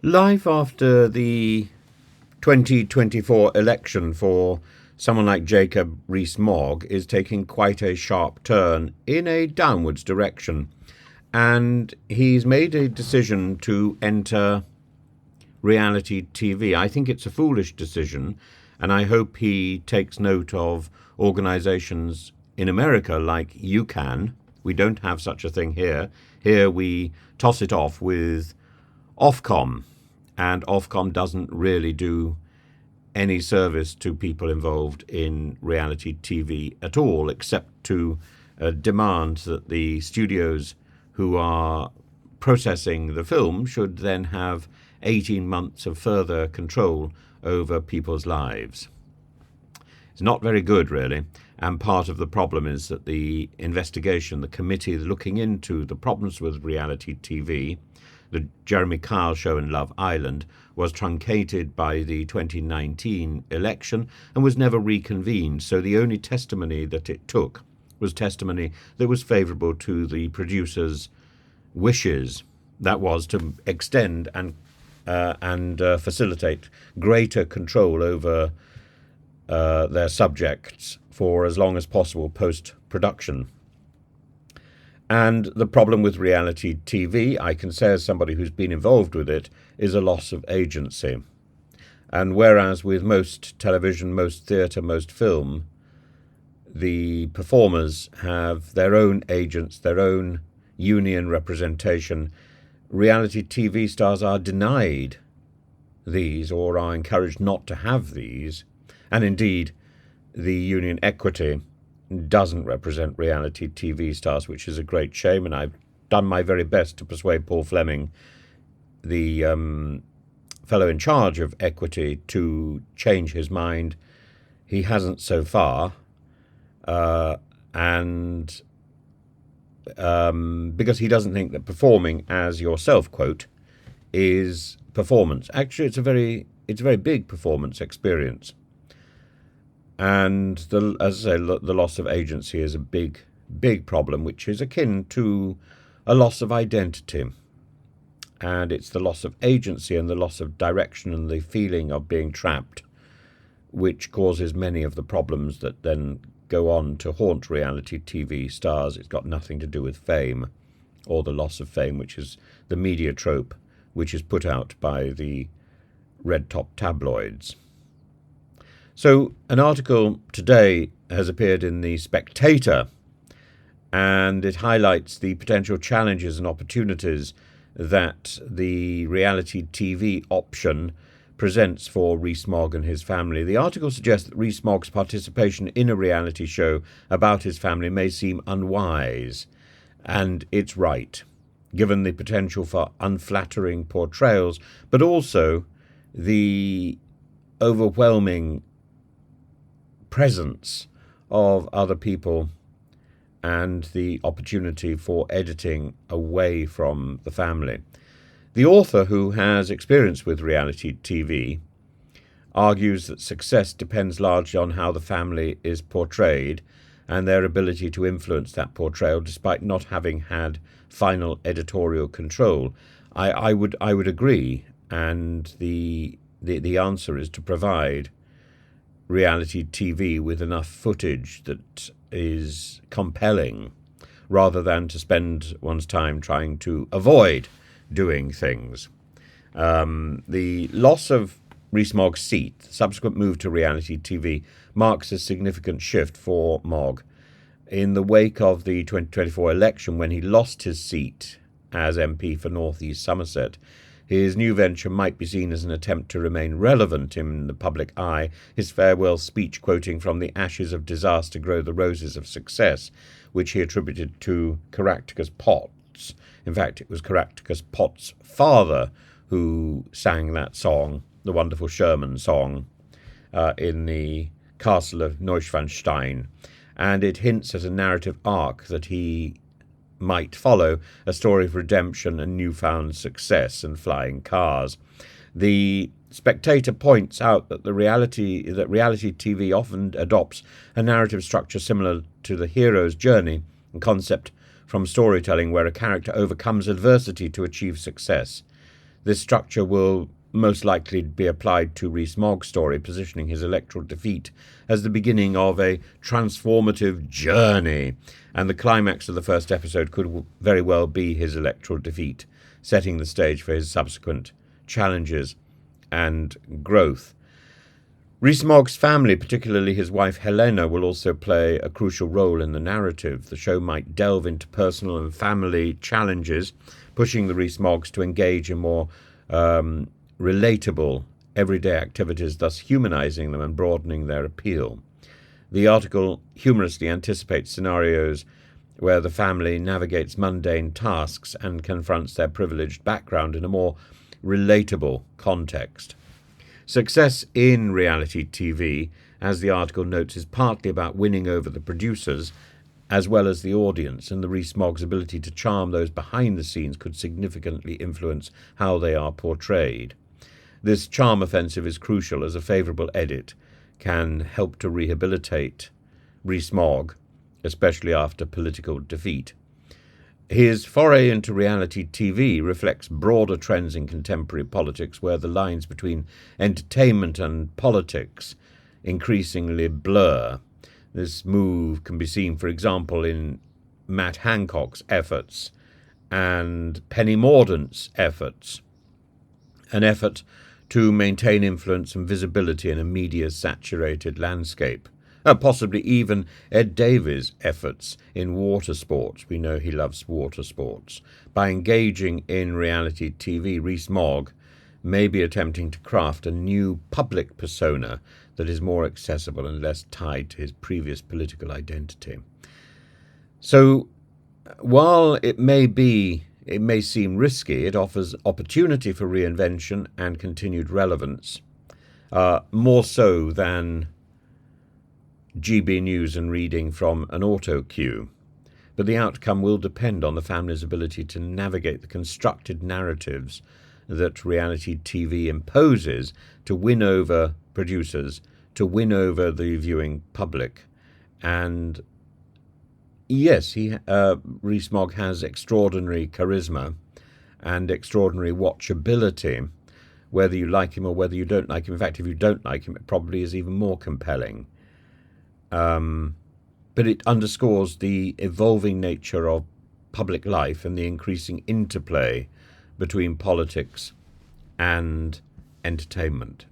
Life after the 2024 election for someone like Jacob Rees-Mogg is taking quite a sharp turn in a downwards direction. And he's made a decision to enter reality TV. I think it's a foolish decision, and I hope he takes note of organizations in America like UCAN. We don't have such a thing here. Here we toss it off with Ofcom, and Ofcom doesn't really do any service to people involved in reality TV at all, except to demand that the studios who are processing the film should then have 18 months of further control over people's lives. It's not very good, really, and part of the problem is that the investigation, the committee looking into the problems with reality TV, the Jeremy Kyle show and Love Island, was truncated by the 2019 election and was never reconvened. So the only testimony that it took was testimony that was favourable to the producers' wishes. That was to extend and facilitate greater control over their subjects for as long as possible post-production. And the problem with reality TV, I can say as somebody who's been involved with it, is a loss of agency. And whereas with most television, most theatre, most film, the performers have their own agents, their own union representation, reality TV stars are denied these or are encouraged not to have these. And indeed, the union equity doesn't represent reality TV stars, which is a great shame. And I've done my very best to persuade Paul Fleming, the fellow in charge of equity, to change his mind. He hasn't so far. And because he doesn't think that performing, as yourself quote, is performance. Actually, it's a very big performance experience. And as I say, the loss of agency is a big problem, which is akin to a loss of identity. And it's the loss of agency and the loss of direction and the feeling of being trapped, which causes many of the problems that then go on to haunt reality TV stars. It's got nothing to do with fame or the loss of fame, which is the media trope which is put out by the red-top tabloids. So an article today has appeared in The Spectator, and it highlights the potential challenges and opportunities that the reality TV option presents for Rees Mogg and his family. The article suggests that Rees Mogg's participation in a reality show about his family may seem unwise, and it's right, given the potential for unflattering portrayals, but also the overwhelming presence of other people and the opportunity for editing away from the family. The author, who has experience with reality TV, argues that success depends largely on how the family is portrayed and their ability to influence that portrayal despite not having had final editorial control. I would agree, and the answer is to provide reality TV with enough footage that is compelling, rather than to spend one's time trying to avoid doing things. The loss of Rees Mogg's seat, the subsequent move to reality TV, marks a significant shift for Mogg. In the wake of the 2024 election, when he lost his seat as MP for North East Somerset, his new venture might be seen as an attempt to remain relevant in the public eye, his farewell speech quoting from "The ashes of disaster grow the roses of success," which he attributed to Caractacus Potts. In fact, it was Caractacus Potts' father who sang that song, the wonderful Sherman song, in the castle of Neuschwanstein. And it hints at a narrative arc that he might follow, a story of redemption and newfound success and flying cars. The Spectator points out that reality TV often adopts a narrative structure similar to the hero's journey, a concept from storytelling where a character overcomes adversity to achieve success. This structure will most likely be applied to Rees Mogg's story, positioning his electoral defeat as the beginning of a transformative journey, and the climax of the first episode could very well be his electoral defeat, setting the stage for his subsequent challenges and growth. Rees Mogg's family, particularly his wife Helena, will also play a crucial role in the narrative. The show might delve into personal and family challenges, pushing the Rees Moggs to engage in more relatable everyday activities, thus humanizing them and broadening their appeal. The article humorously anticipates scenarios where the family navigates mundane tasks and confronts their privileged background in a more relatable context. Success in reality TV, as the article notes, is partly about winning over the producers as well as the audience, and the Rees Mogg's ability to charm those behind the scenes could significantly influence how they are portrayed. This charm offensive is crucial, as a favourable edit can help to rehabilitate Rees Mogg, especially after political defeat. His foray into reality TV reflects broader trends in contemporary politics, where the lines between entertainment and politics increasingly blur. This move can be seen, for example, in Matt Hancock's efforts and Penny Mordaunt's efforts, an effort to maintain influence and visibility in a media-saturated landscape. Possibly even Ed Davies' efforts in water sports. We know he loves water sports. By engaging in reality TV, Rees Mogg may be attempting to craft a new public persona that is more accessible and less tied to his previous political identity. So, while it may seem risky, it offers opportunity for reinvention and continued relevance, more so than GB News and reading from an auto cue. But the outcome will depend on the family's ability to navigate the constructed narratives that reality TV imposes to win over producers, to win over the viewing public. And yes, Rees Mogg has extraordinary charisma and extraordinary watchability, whether you like him or whether you don't like him. In fact, if you don't like him, it probably is even more compelling. But it underscores the evolving nature of public life and the increasing interplay between politics and entertainment.